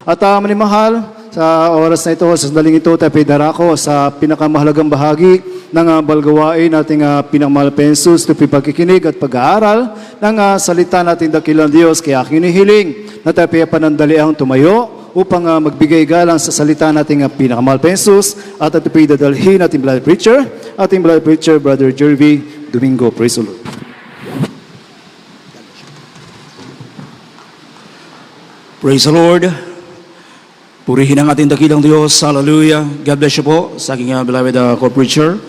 At manimahal, sa oras na ito, sa sandaling ito, tayo darako sa pinakamahalagang bahagi ng balgawain nating pinakmahal pensus, ito pagkikinig at pag-aaral ng salita nating dakilang Diyos. Kaya aking hinihiling na tayo panandaliang tumayo upang magbigay galang sa salita nating pinakamahal pensus at ito dadalhin ating beloved preacher, Brother Jervy Domingo. Praise the Lord. Praise the Lord. Purihin ang ating dakilang Diyos. Hallelujah. God bless you po sa aking beloved co-preacher,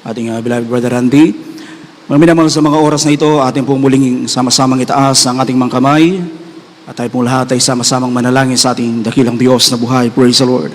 ating beloved Brother Randy. Maraming sa mga oras na ito, ating pong muling sama-samang itaas ang ating mga kamay at tayo pong lahat ay sama-samang manalangin sa ating dakilang Diyos na buhay. Praise the Lord.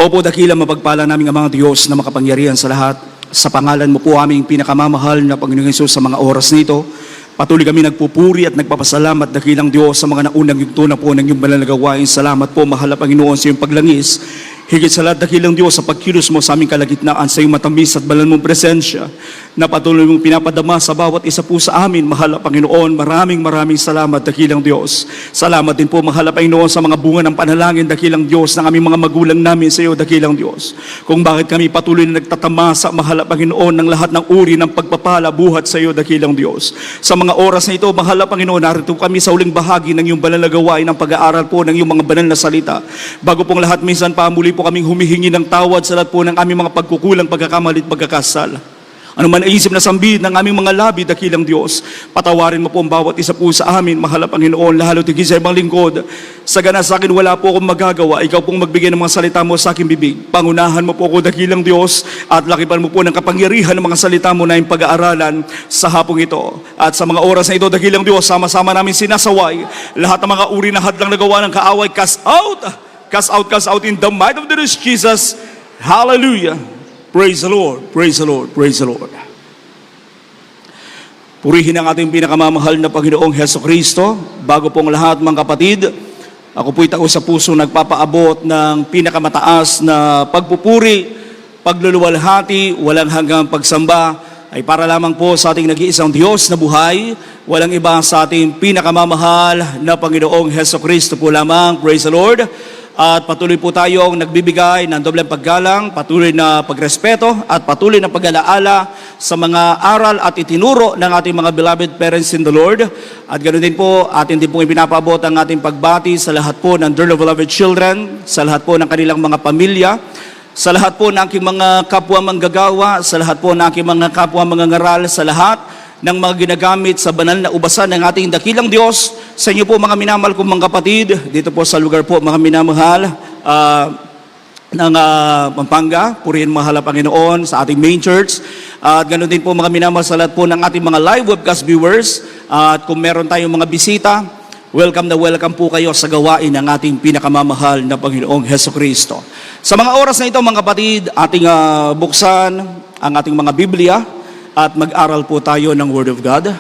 Opo, dakilang mapagpala namin ang mga Diyos na makapangyarihan sa lahat. Sa pangalan mo po aming pinakamamahal na Panginoong Hesus sa mga oras na ito, patuloy kami nagpupuri at nagpapasalamat dakilang Diyos sa mga naunang yugto na po ng iyong banal na gawain. Salamat po, mahal na Panginoon, sa iyong paglangis. Higit sa lahat, dakilang Diyos, sa pagkilos mo sa aming kalagitnaan, sa iyong matamis at banal mong presensya, na patuloy mong pinapadama sa bawat isa po sa amin, mahal na Panginoon. Maraming salamat, dakilang Diyos. Salamat din po, mahal na Panginoon, sa mga bunga ng panalangin, dakilang Diyos, ng aming mga magulang namin sa iyo, dakilang Diyos. Kung bakit kami patuloy na nagtatamasa, mahal na Panginoon, ng lahat ng uri ng pagpapala, buhat sa iyo, dakilang Diyos. Sa mga oras na ito, mahal na Panginoon, narito kami sa uling bahagi ng iyong banal na gawain, ng pag-aaral po ng iyong mga banal na salita. Bago pong lahat, minsan pa muli po kaming humihingi ng tawad sa lahat po ng aming mga pagkukulang, pagkakamali at pagkakasala. Ano man ay isip na sambid ng aming mga labi, dakilang Diyos, patawarin mo po ang bawat isa po sa amin, mahal na Panginoon, lalo tigil sa ibang lingkod. Sa gana sa akin, wala po akong magagawa. Ikaw pong magbigay ng mga salita mo sa aking bibig. Pangunahan mo po ako, dakilang Diyos, at lakipan mo po ng kapangyarihan ng mga salita mo na yung pag-aaralan sa hapong ito. At sa mga oras na ito, dakilang Diyos, sama-sama namin sinasaway lahat ng mga uri na hadlang nagawa ng kaaway. Cast out in the might of the Lord Jesus. Hallelujah. Praise the Lord, praise the Lord, praise the Lord. Purihin ang ating pinakamamahal na Panginoong Heso Kristo. Bago pong lahat, mga kapatid, ako po'y tao sa puso nagpapaabot ng pinakamataas na pagpupuri, pagluluwalhati, walang hanggang pagsamba, ay para lamang po sa ating nag-iisang Diyos na buhay, walang iba sa ating pinakamamahal na Panginoong Heso Kristo po lamang. Praise the Lord. At patuloy po tayong nagbibigay ng dobleng paggalang, patuloy na pagrespeto at patuloy na pag-alaala sa mga aral at itinuro ng ating mga beloved parents in the Lord. At ganoon din po, atin din pong ipinapaabot ang ating pagbati sa lahat po ng Dear Beloved Children, sa lahat po ng kanilang mga pamilya, sa lahat po ng aking mga kapwa manggagawa, sa lahat po ng aking mga kapwa mangangaral, sa lahat ng mga ginagamit sa banal na ubasan ng ating dakilang Diyos. Sa inyo po mga minamahal kong mga kapatid, dito po sa lugar po mga minamahal ng Pampanga, purihin mahal na Panginoon sa ating main church. At ganoon din po mga minamahal sa lahat po ng ating mga live webcast viewers. At kung meron tayong mga bisita, welcome na welcome po kayo sa gawain ng ating pinakamamahal na Panginoong Heso Kristo. Sa mga oras na ito mga kapatid, ating buksan ang ating mga Biblia at mag-aral po tayo ng Word of God.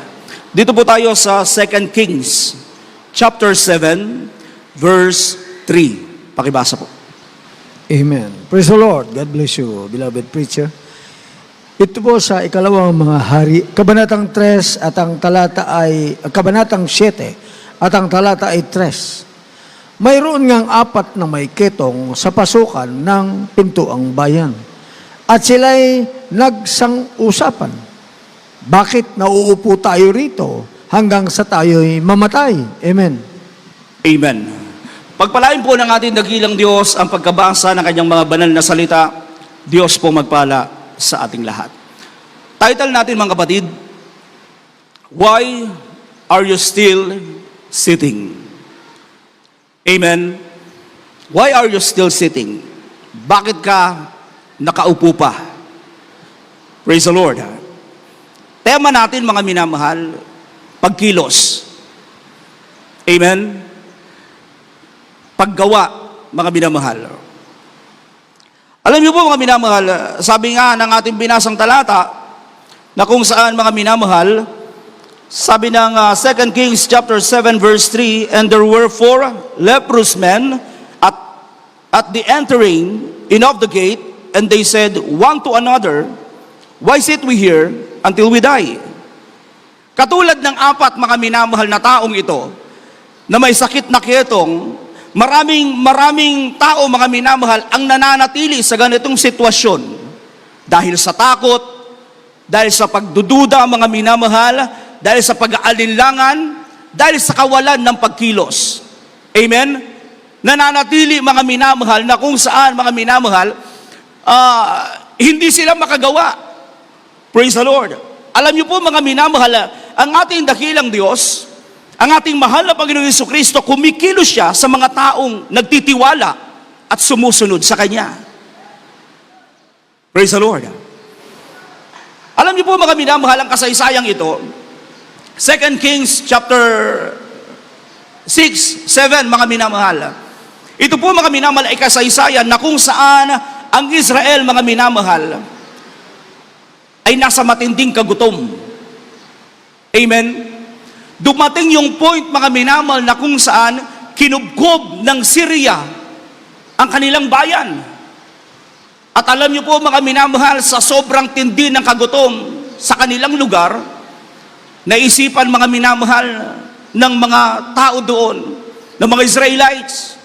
Dito po tayo sa 2 Kings, chapter 7, verse 3. Pakibasa po. Amen. Praise the Lord. God bless you, beloved preacher. Ito po sa ikalawang mga hari, kabanatang 3 at ang talata ay, kabanatang 7 at ang talata ay 3. Mayroon ngang 4 na may ketong sa pasukan ng pintuang bayan. At sila'y nagsang-usapan. Bakit nauupo tayo rito hanggang sa tayo'y mamatay? Amen. Amen. Pagpalain po ng ating dakilang Diyos ang pagkabasa ng kanyang mga banal na salita. Diyos po magpala sa ating lahat. Title natin mga kapatid, Why Are You Still Sitting? Amen. Why are you still sitting? Bakit ka nakaupo pa? Praise the Lord. Tema natin mga minamahal, pagkilos. Amen. Paggawa, mga minamahal. Alam niyo po mga minamahal, sabi nga ng ating binasang talata, na kung saan mga minamahal, sabi ng 2 Kings chapter 7 verse 3, and there were 4 leprous men at the entering in of the gate, and they said one to another, why sit we here until we die? Katulad ng 4 mga minamahal na taong ito, na may sakit na ketong, maraming tao, mga minamahal, ang nananatili sa ganitong sitwasyon. Dahil sa takot, dahil sa pagdududa, mga minamahal, dahil sa pag-aalinlangan, dahil sa kawalan ng pagkilos. Amen? Nananatili, mga minamahal, na kung saan, mga minamahal, hindi sila makagawa. Praise the Lord. Alam niyo po, mga minamahal, ang ating dakilang Diyos, ang ating mahal na Panginoong Jesucristo, kumikilos siya sa mga taong nagtitiwala at sumusunod sa Kanya. Praise the Lord. Alam niyo po, mga minamahal, ang kasaysayang ito, 2 Kings chapter 6, 7, mga minamahal. Ito po, mga minamahal, ay kasaysayan na kung saan ang Israel, mga minamahal, ay nasa matinding kagutom. Amen? Dumating yung point, mga minamahal, na kung saan kinubkob ng Syria ang kanilang bayan. At alam niyo po, mga minamahal, sa sobrang tindi ng kagutom sa kanilang lugar, naisipan, mga minamahal, ng mga tao doon, ng mga Israelites,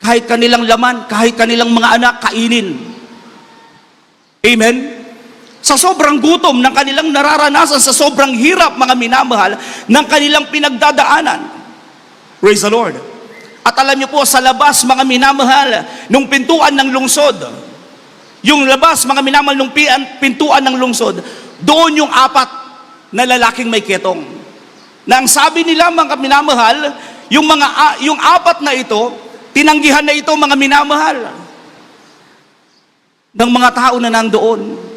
kahit kanilang laman, kahit kanilang mga anak, kainin. Amen? Sa sobrang gutom ng kanilang nararanasan, sa sobrang hirap, mga minamahal, ng kanilang pinagdadaanan. Praise the Lord. At alam niyo po, sa labas, mga minamahal, nung pintuan ng lungsod, yung labas, mga minamahal, nung pintuan ng lungsod, doon yung 4 na lalaking may ketong. Na ang sabi nila, mga minamahal, yung 4 na ito, tinanggihan na ito, mga minamahal, ng mga tao na nandoon.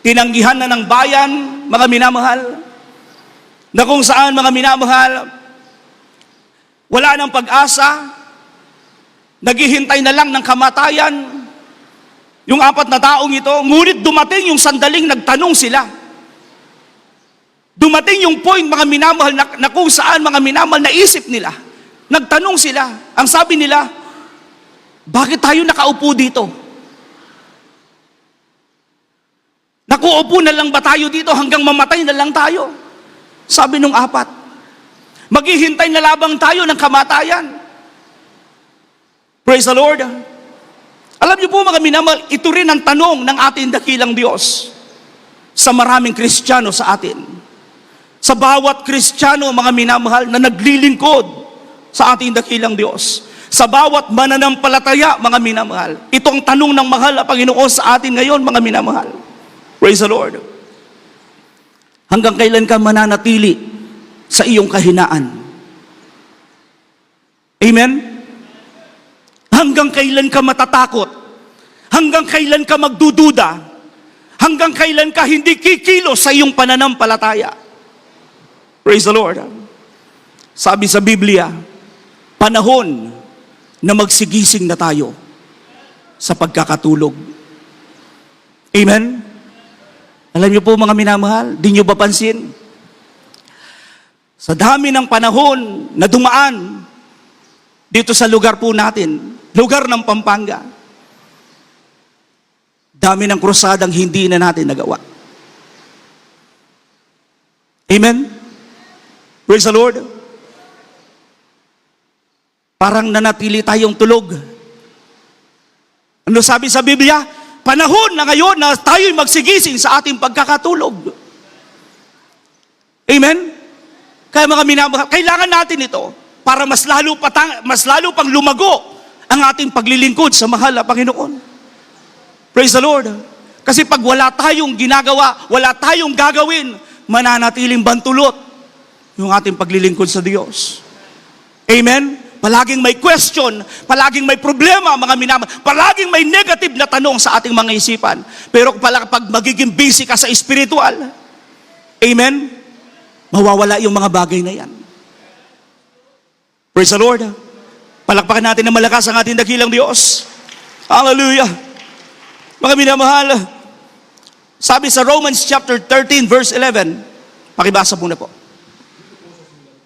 Tinanggihan na ng bayan, mga minamahal, na kung saan, mga minamahal, wala nang pag-asa, naghihintay na lang ng kamatayan, yung 4 na taong ito. Ngunit dumating yung sandaling nagtanong sila. Dumating yung point, mga minamahal, na kung saan, mga minamahal, naisip nila. Nagtanong sila. Ang sabi nila, bakit tayo nakaupo dito? Nakuupo na lang ba tayo dito hanggang mamatay na lang tayo? Sabi nung 4. Maghihintay na labang tayo ng kamatayan. Praise the Lord. Alam niyo po, mga minamahal, ito rin ang tanong ng ating dakilang Diyos sa maraming Kristiyano sa atin. Sa bawat Kristiyano, mga minamahal, na naglilingkod sa ating dakilang Diyos. Sa bawat mananampalataya, mga minamahal. Ito ang tanong ng mahal na Panginoon sa atin ngayon, mga minamahal. Praise the Lord. Hanggang kailan ka mananatili sa iyong kahinaan? Amen? Hanggang kailan ka matatakot? Hanggang kailan ka magdududa? Hanggang kailan ka hindi kikilos sa iyong pananampalataya? Praise the Lord. Sabi sa Biblia, panahon na magsigising na tayo sa pagkakatulog. Amen? Alam niyo po, mga minamahal, di niyo ba pansin? Sa dami ng panahon na dumaan dito sa lugar po natin, lugar ng Pampanga, dami ng krusadang hindi na natin nagawa. Amen? Praise the Lord. Parang nanatili tayong tulog. Ano sabi sa Biblia? Panahon na ngayon na tayo'y magsigising sa ating pagkakatulog. Amen? Kaya mga minamahal, kailangan natin ito para mas lalo pang lumago ang ating paglilingkod sa mahal na Panginoon. Praise the Lord. Kasi pag wala tayong ginagawa, wala tayong gagawin, mananatiling bantulot yung ating paglilingkod sa Diyos. Amen? Palaging may question, palaging may problema, mga minamahal, palaging may negative na tanong sa ating mga isipan. Pero pag magiging busy ka sa spiritual, amen? Mawawala yung mga bagay na yan. Praise the Lord. Palakpakan natin ng malakas ang ating dakilang Diyos. Hallelujah. Mga minamahal, sabi sa Romans chapter 13 verse 11, pakibasa muna po.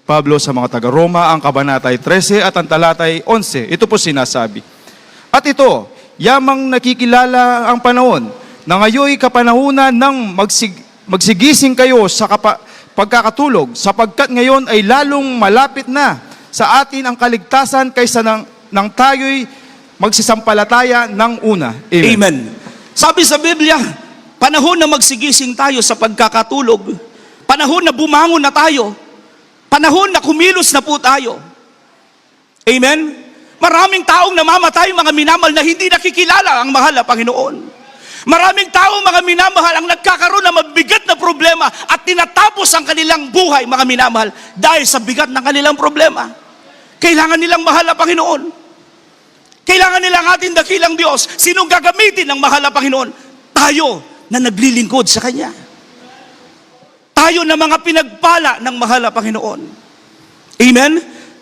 Pablo sa mga taga-Roma, ang kabanatay 13 at ang talatay 11. Ito po sinasabi. At ito, yamang nakikilala ang panahon na ngayoy kapanahunan ng magsigising kayo sa pagkakatulog, sapagkat ngayon ay lalong malapit na sa atin ang kaligtasan kaysa nang tayo'y magsisampalataya ng una. Amen. Amen. Sabi sa Biblia, panahon na magsigising tayo sa pagkakatulog, panahon na bumangon na tayo, panahon na kumilos na po tayo. Amen? Maraming taong namamatay, mga minamahal, na hindi nakikilala ang mahal na Panginoon. Maraming taong, mga minamahal, ang nagkakaroon ng mabigat na problema at tinatapos ang kanilang buhay, mga minamahal, dahil sa bigat ng kanilang problema. Kailangan nilang mahal na Panginoon. Kailangan nilang ating dakilang Diyos. Sinong gagamitin ng mahal na Panginoon? Tayo na naglilingkod sa Kanya. Tayo na mga pinagpala ng mahal na Panginoon. Amen?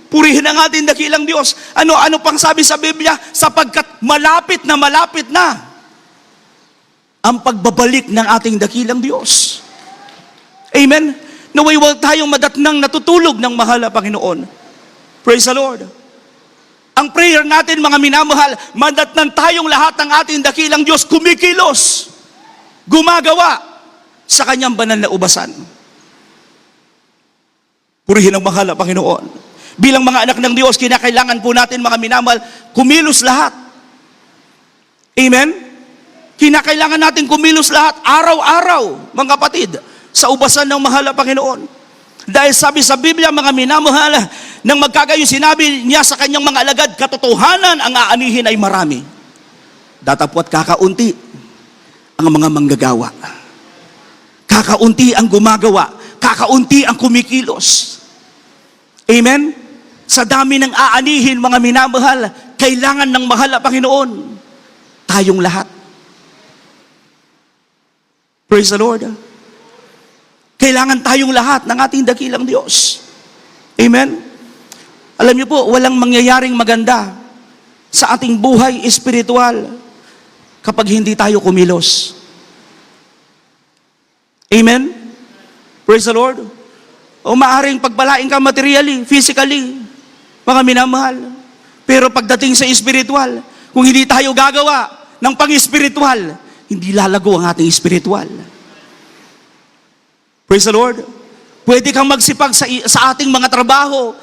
Purihin ang ating dakilang Diyos. Ano pang sabi sa Biblia? Sapagkat malapit na ang pagbabalik ng ating dakilang Diyos. Amen? Naway huwag tayong madatnang natutulog ng mahal na Panginoon. Praise the Lord. Ang prayer natin, mga minamahal, madatnan tayong lahat ng ating dakilang Diyos kumikilos, gumagawa sa Kanyang banal na ubasan. Purihin ang mahal na Panginoon. Bilang mga anak ng Diyos, kinakailangan po natin, mga minamahal, kumilos lahat. Amen? Kinakailangan natin kumilos lahat, araw-araw, mga kapatid, sa ubasan ng mahal na Panginoon. Dahil sabi sa Biblia, mga minamahal, nang magkagayon sinabi niya sa kanyang mga alagad, katotohanan ang aanihin ay marami. Datapwat kakaunti ang mga manggagawa. Kakaunti ang gumagawa. Kakaunti ang kumikilos. Amen? Sa dami ng aanihin, mga minamahal, kailangan ng mahal na Panginoon, tayong lahat. Praise the Lord. Kailangan tayong lahat ng ating dakilang Diyos. Amen? Alam niyo po, walang mangyayaring maganda sa ating buhay espiritual kapag hindi tayo kumilos. Amen? Praise the Lord. O maaaring pagpalain ka materially, physically, mga minamahal. Pero pagdating sa espiritual, kung hindi tayo gagawa ng pang-espiritual, hindi lalago ang ating espiritual. Praise the Lord. Pwede kang magsipag sa ating mga trabaho.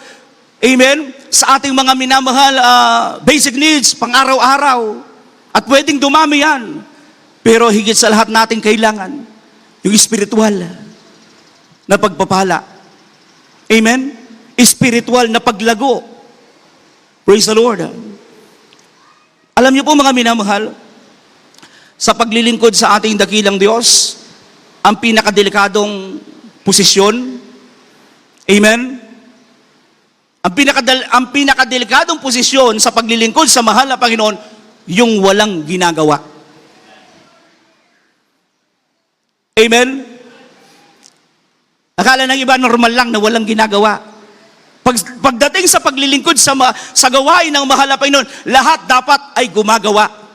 Amen? Sa ating mga minamahal basic needs, pang-araw-araw. At pwedeng dumami yan. Pero higit sa lahat natin kailangan yung espiritual na pagpapala. Amen? Espiritual na paglago. Praise the Lord. Alam niyo po, mga minamahal, sa paglilingkod sa ating dakilang Diyos, ang pinakadelikadong posisyon, amen? Ang pinakadelikadong posisyon sa paglilingkod sa mahal na Panginoon, yung walang ginagawa. Amen? Akala ng iba normal lang na walang ginagawa. Pagdating sa paglilingkod sa gawain ng mahal na Panginoon, lahat dapat ay gumagawa.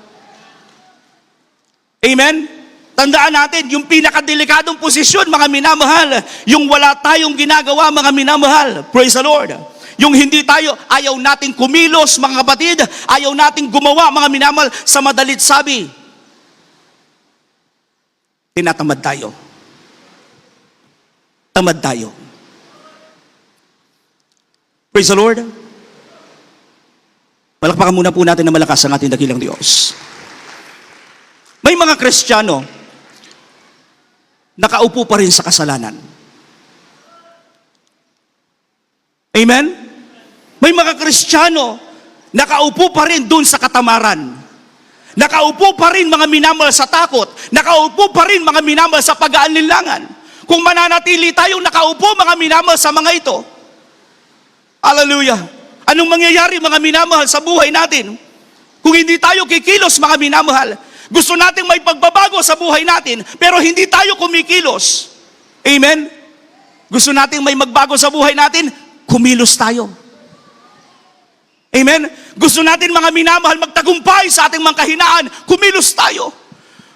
Amen? Tandaan natin, yung pinakadelikadong posisyon, mga minamahal, yung wala tayong ginagawa, mga minamahal. Praise the Lord. Yung hindi tayo, ayaw nating kumilos, mga kapatid, ayaw nating gumawa, mga minamahal, sa madalit sabi, tinatamad tayo. Tamad tayo. Praise the Lord. Palakpakan muna po natin na malakas ang ating dakilang Diyos. May mga Kristiyano nakaupo pa rin sa kasalanan. Amen? May mga Kristiyano nakaupo pa rin dun sa katamaran. Nakaupo pa rin, mga minamahal, sa takot. Nakaupo pa rin, mga minamahal, sa pag-aalinlangan. Kung mananatili tayong nakaupo, mga minamahal, sa mga ito, hallelujah, anong mangyayari, mga minamahal, sa buhay natin? Kung hindi tayo kikilos, mga minamahal, gusto nating may pagbabago sa buhay natin, pero hindi tayo kumikilos. Amen? Gusto nating may magbago sa buhay natin, kumilos tayo. Amen? Gusto natin, mga minamahal, magtagumpay sa ating mga kahinaan, kumilos tayo.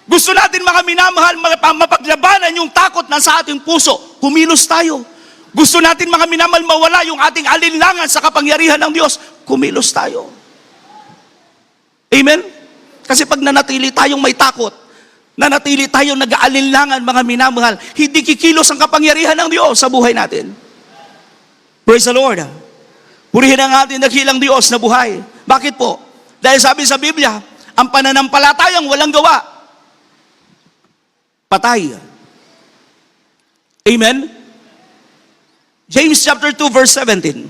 Gusto natin, mga minamahal, mapaglabanan yung takot na sa ating puso, kumilos tayo. Gusto natin, mga minamahal, mawala yung ating alinlangan sa kapangyarihan ng Diyos, kumilos tayo. Amen? Kasi pag nanatili tayong may takot, nanatili tayong nag-aalinlangan, mga minamahal, hindi kikilos ang kapangyarihan ng Diyos sa buhay natin. Praise the Lord. Purihin ang ating dakilang Diyos na buhay. Bakit po? Dahil sabi sa Biblia, ang pananampalatayang walang gawa, patay. Amen? James chapter 2 verse 17.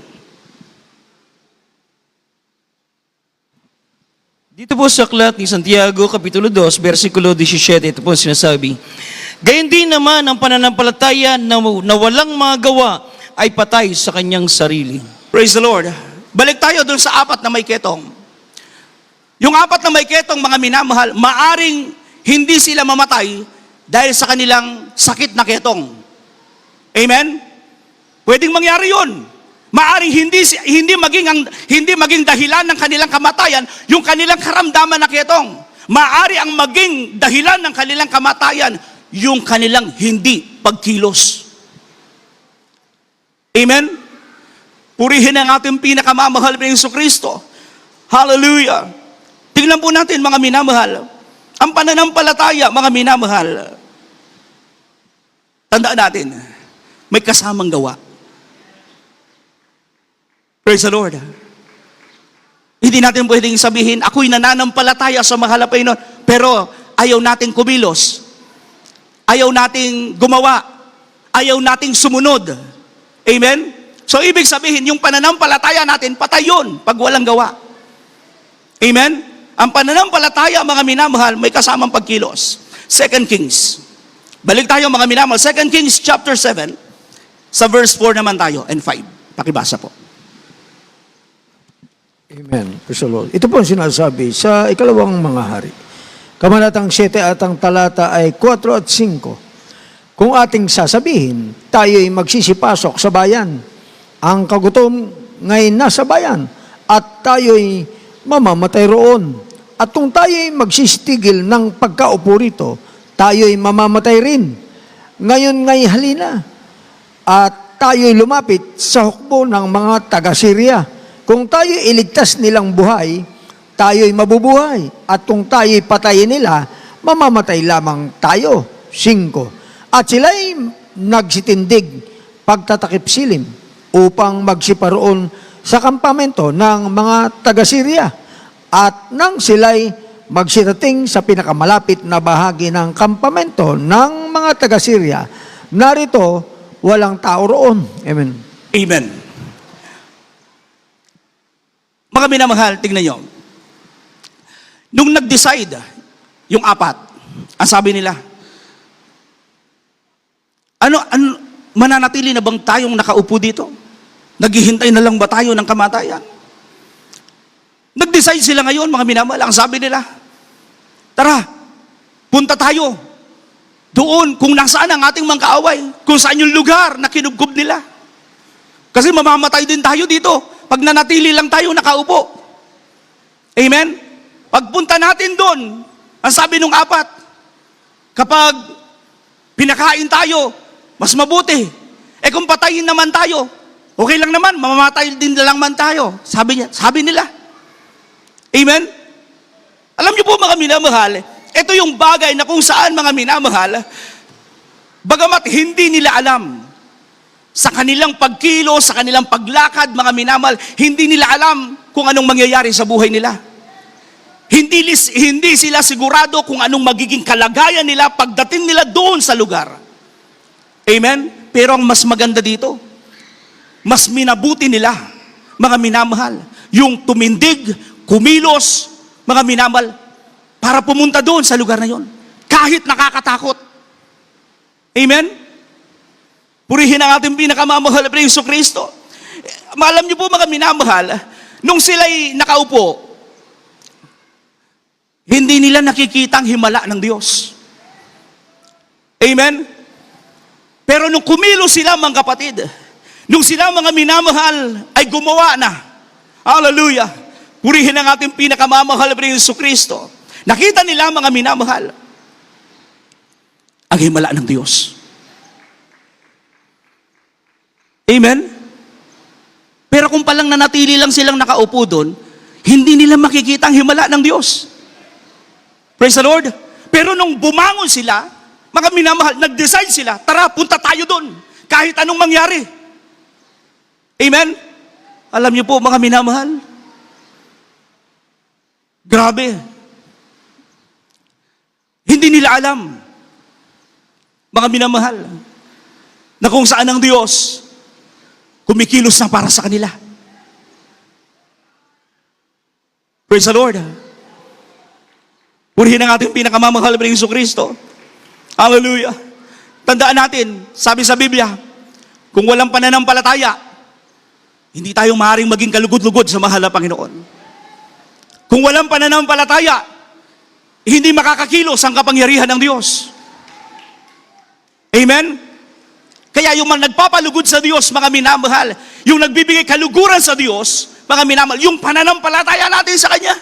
Dito po sa aklat ni Santiago, Kapitulo 2, versikulo 17, ito po sinasabi, gayon din naman ang pananampalataya na walang mga gawa ay patay sa kanyang sarili. Praise the Lord. Balik tayo dun sa apat na may ketong. Yung apat na may ketong, mga minamahal, maaring hindi sila mamatay dahil sa kanilang sakit na ketong. Amen? Pwedeng mangyari yun. Maaring hindi maging dahilan ng kanilang kamatayan yung kanilang karamdaman na ketong. Maari ang maging dahilan ng kanilang kamatayan yung kanilang hindi pagkilos. Amen? Purihin ang ating pinakamamahal na Jesucristo. Hallelujah! Tingnan po natin mga minamahal. Ang pananampalataya, mga minamahal. Tandaan natin, may kasamang gawa. Praise the Lord. Hindi natin pwedeng sabihin, ako'y nananampalataya sa mahal na Panginoon, pero ayaw nating kumilos. Ayaw nating gumawa. Ayaw nating sumunod. Amen? So, ibig sabihin, yung pananampalataya natin, patay yun pag walang gawa. Amen? Ang pananampalataya, mga minamahal, may kasamang pagkilos. 2 Kings. Balik tayo, mga minamahal. 2 Kings chapter 7, sa verse 4 naman tayo, and 5. Pakibasa po. Amen. Praise the Lord. Ito po ang sinasabi sa ikalawang mga hari. Kabanatang 7 at ang talata ay 4 at 5. Kung ating sasabihin, tayo'y magsisipasok sa bayan. Ang kagutom ngayon nasa bayan at tayo'y mamamatay roon. At kung tayo'y magsistigil ng pagkaupo rito, tayo'y mamamatay rin. Ngayon ngay halina at tayo'y lumapit sa hukbo ng mga taga-Syria. Kung tayo'y iligtas nilang buhay, tayo'y mabubuhay. At kung tayo'y patayin nila, mamamatay lamang tayo. 5. At sila'y nagsitindig pagtatakip silim upang magsiparoon sa kampamento ng mga taga-Syria. At nang sila'y magsirating sa pinakamalapit na bahagi ng kampamento ng mga taga-Syria, narito walang tao roon. Amen. Amen. Mga minamahal, tingnan nyo. Nung nag-decide, yung apat, ang sabi nila, mananatili na bang tayong nakaupo dito? Naghihintay na lang ba tayo ng kamatayan? Nag-decide sila ngayon, mga minamahal, ang sabi nila, tara, punta tayo. Doon, kung nasaan ang ating mga kaaway, kung saan yung lugar na kinubkob nila. Kasi mamamatay din tayo dito pag nanatili lang tayo nakaupo. Amen? Pagpunta natin doon, ang sabi nung apat, kapag pinakain tayo, mas mabuti. Kung patayin naman tayo, okay lang naman, mamamatay din lang man tayo. Sabi nila. Amen? Alam niyo po mga minamahal, ito yung bagay na kung saan mga minamahal, bagamat hindi nila alam, sa kanilang pagkilo, sa kanilang paglakad, mga minamahal, hindi nila alam kung anong mangyayari sa buhay nila. Hindi sila sigurado kung anong magiging kalagayan nila pagdating nila doon sa lugar. Amen? Pero ang mas maganda dito, mas minabuti nila, mga minamahal, yung tumindig, kumilos, mga minamahal, para pumunta doon sa lugar na yon. Kahit nakakatakot. Amen? Purihin ang ating pinakamamahal na Jesucristo. Alam niyo po mga minamahal, nung sila'y nakaupo, hindi nila nakikita ang himala ng Diyos. Amen? Pero nung kumilos sila mga kapatid, nung sila mga minamahal ay gumawa na, hallelujah, purihin ang ating pinakamamahal na Jesucristo. Nakita nila mga minamahal, ang himala ng Diyos. Amen? Pero kung palang nanatili lang silang nakaupo doon, hindi nila makikita ang himala ng Diyos. Praise the Lord. Pero nung bumangon sila, mga minamahal, nag-decide sila, tara, punta tayo doon. Kahit anong mangyari. Amen? Alam niyo po, mga minamahal, grabe. Hindi nila alam, mga minamahal, na kung saan ang Diyos kumikilos na para sa kanila. Praise the Lord. Purihin ang ating pinakamamahal na Jesucristo. Hallelujah. Tandaan natin, sabi sa Biblia, kung walang pananampalataya, hindi tayo maaaring maging kalugod-lugod sa mahal na Panginoon. Kung walang pananampalataya, hindi makakakilos ang kapangyarihan ng Diyos. Amen? Kaya yung mga nagpapalugod sa Diyos, mga minamahal, yung nagbibigay kaluguran sa Diyos, mga minamahal, yung pananampalataya natin sa Kanya.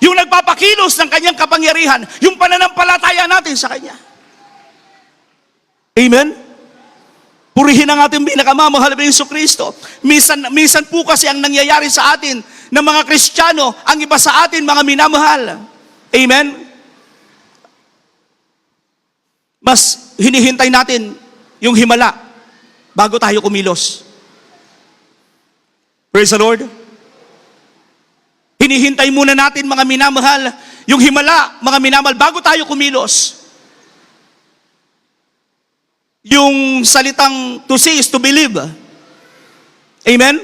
Yung nagpapakilos ng Kanyang kapangyarihan, yung pananampalataya natin sa Kanya. Amen? Purihin ang ating pinakamamahal na Jesucristo. Minsan po kasi ang nangyayari sa atin ng mga Kristiyano, ang iba sa atin, mga minamahal. Amen? Mas hinihintay natin yung himala bago tayo kumilos. Praise the Lord. Hinihintay muna natin, mga minamahal, yung himala, mga minamahal, bago tayo kumilos. Yung salitang to see is to believe. Amen?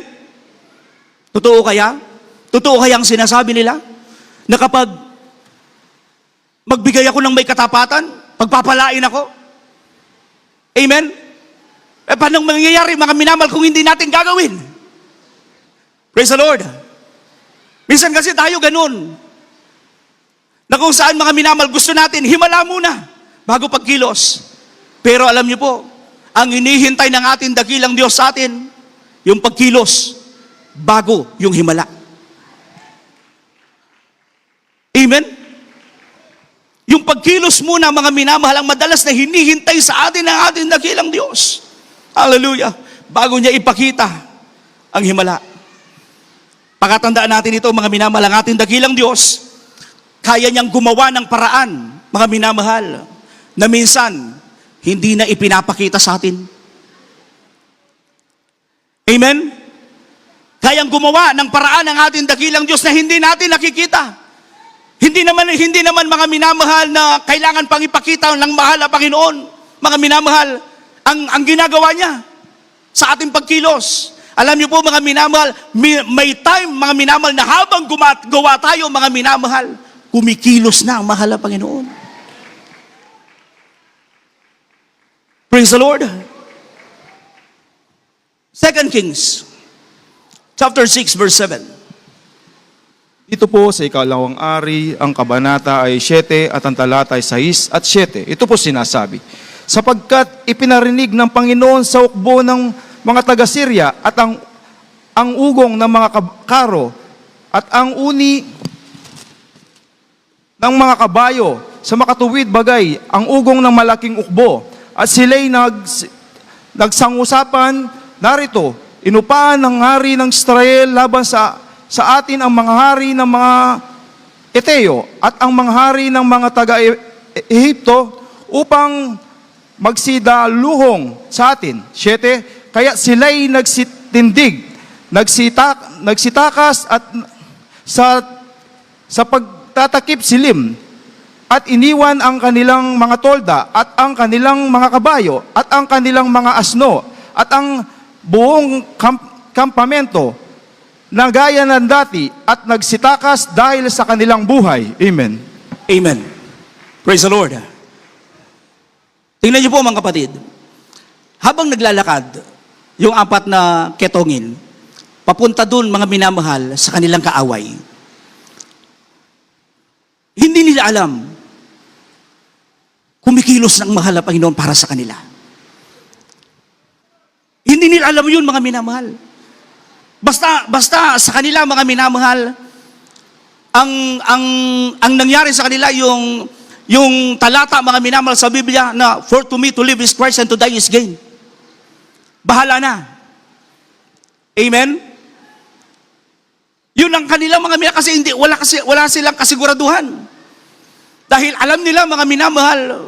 Totoo kaya? Totoo kaya ang sinasabi nila? Na kapag magbigay ako ng may katapatan, pagpapalain ako? Amen? Paano mangyayari, mga minamahal, kung hindi natin gagawin? Praise the Lord. Minsan kasi tayo ganun. Na kung saan, mga minamahal, gusto natin, himala muna bago pagkilos. Pero alam niyo po, ang hinihintay ng ating dakilang Diyos sa atin, yung pagkilos bago yung himala. Amen? Yung pagkilos muna, mga minamahal, ang madalas na hinihintay sa atin ng ating dakilang Diyos. Hallelujah. Bago niya ipakita ang himala. Pakatandaan natin ito, mga minamahal, ang ating dakilang Diyos, kaya niyang gumawa ng paraan, mga minamahal, na minsan, hindi na ipinapakita sa atin. Amen? Kayang gumawa ng paraan ng ating dakilang Diyos na hindi natin nakikita. Hindi naman mga minamahal na kailangan pang ipakita ng mahal na Panginoon. Mga minamahal, ang ginagawa niya sa ating pagkilos. Alam niyo po, mga minamahal, may time, mga minamahal, na habang gawa tayo, mga minamahal, kumikilos na ang mahal na Panginoon. Praise the Lord. 2 Kings, chapter 6, verse 7. Ito po sa ikalawang ari, ang kabanata ay 7 at ang talata ay 6 at 7. Ito po sinasabi, sapagkat ipinarinig ng Panginoon sa ukbo ng mga taga-Syria at ang ugong ng mga karo at ang uni ng mga kabayo sa makatuwid bagay, ang ugong ng malaking ukbo. At sila'y nagsangusapan, narito, inupaan ng hari ng Israel laban sa atin ang mga hari ng mga Eteo at ang mga hari ng mga taga-Ehipto upang magsidaluhong sa atin. 7, kaya sila'y nagsitindig, nagsitakas at sa pagtatakip silim, at iniwan ang kanilang mga tolda, at ang kanilang mga kabayo, at ang kanilang mga asno, at ang buong kampamento na gaya ng dati, at nagsitakas dahil sa kanilang buhay. Amen. Amen. Praise the Lord. Tingnan niyo po, mga kapatid. Habang naglalakad, yung 4 na ketongin, papunta dun, mga minamahal, sa kanilang kaaway. Hindi nila alam, kumikilos ng mahal na Panginoon para sa kanila. Hindi nila alam yun, mga minamahal. Basta sa kanila, mga minamahal, ang nangyari sa kanila, yung talata, mga minamahal, sa Biblia, na for to me to live is Christ and to die is gain. Bahala na. Amen? Yun ang kanilang mga minamahal, kasi wala silang kasiguraduhan. Dahil alam nila, mga minamahal,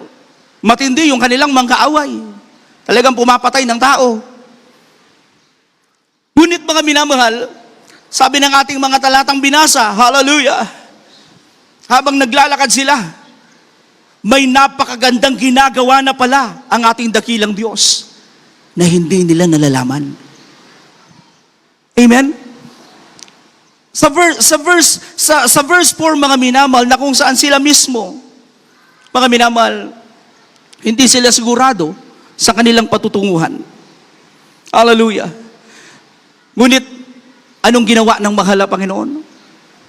matindi yung kanilang mga kaaway. Talagang pumapatay ng tao. Ngunit, mga minamahal, Sabi ng ating mga talatang binasa, hallelujah, habang naglalakad sila, may napakagandang ginagawa na pala ang ating dakilang Diyos na hindi nila nalalaman. Amen? Sa verse 4, mga minamahal, na kung saan sila mismo, mga minamahal, hindi sila sigurado sa kanilang patutunguhan. Hallelujah. Ngunit, anong ginawa ng mahal na Panginoon?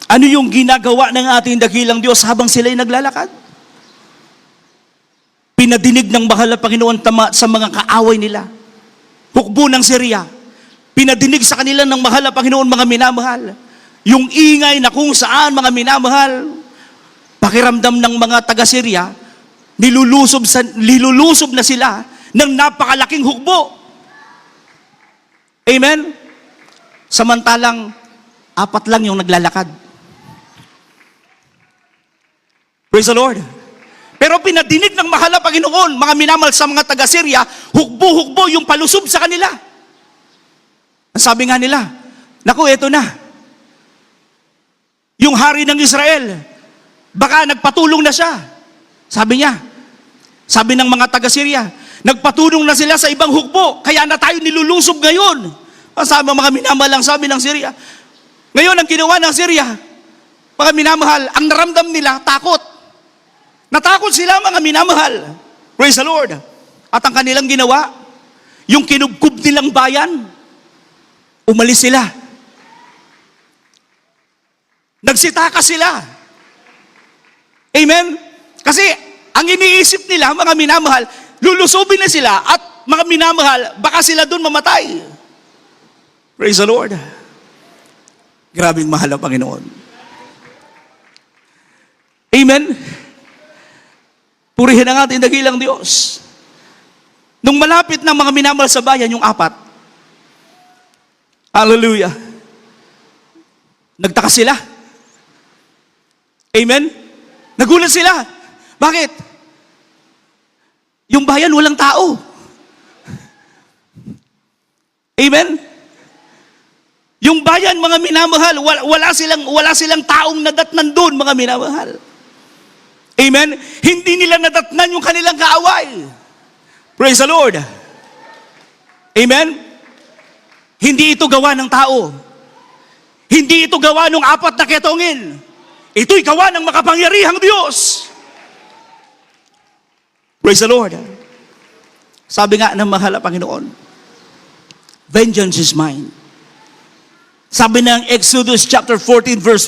Ano yung ginagawa ng ating dakilang Diyos habang sila'y naglalakad? Pinadinig ng mahal na Panginoon sa mga kaaway nila. Hukbo ng Syria. Pinadinig sa kanila ng mahal na Panginoon, mga minamahal. Yung ingay na kung saan, mga minamahal, pakiramdam ng mga taga-Syria, nilulusob na sila ng napakalaking hukbo. Amen? Samantalang, 4 lang yung naglalakad. Praise the Lord. Pero pinadinig ng mahal na Panginoon, mga minamahal, sa mga taga-Syria, hukbo-hukbo yung palusob sa kanila. Ang sabi nga nila, naku, eto na. Yung hari ng Israel, baka nagpatulong na siya. Sabi niya, sabi ng mga taga-Syria, nagpatulong na sila sa ibang hukbo, kaya na tayo nilulusob ngayon. Ang sabi ng mga minamahal, ang sabi ng Syria. Ngayon, ang ginawa ng Syria, mga minamahal, ang naramdam nila, takot. Natakot sila, mga minamahal. Praise the Lord. At ang kanilang ginawa, yung kinubkub nilang bayan, umalis sila. Nagsitaka sila. Amen? Kasi, ang iniisip nila, mga minamahal, lulusubin na sila at mga minamahal, baka sila doon mamatay. Praise the Lord. Grabing mahal ang Panginoon. Amen? Purihin ang ating dakilang Diyos. Nung malapit ng mga minamahal sa bayan, yung 4, hallelujah, nagtaka sila. Amen? Nagulat sila. Bakit? Yung bayan walang tao. Amen? Yung bayan, mga minamahal, wala silang taong nadatnan doon, mga minamahal. Amen? Hindi nila nadatnan yung kanilang kaaway. Praise the Lord. Amen? Hindi ito gawa ng tao. Hindi ito gawa ng 4 na ketongin. Ito'y gawa ng makapangyarihang Diyos. Praise the Lord. Sabi nga ng mahal na Panginoon, vengeance is mine. Sabi ng Exodus chapter 14 verse 4,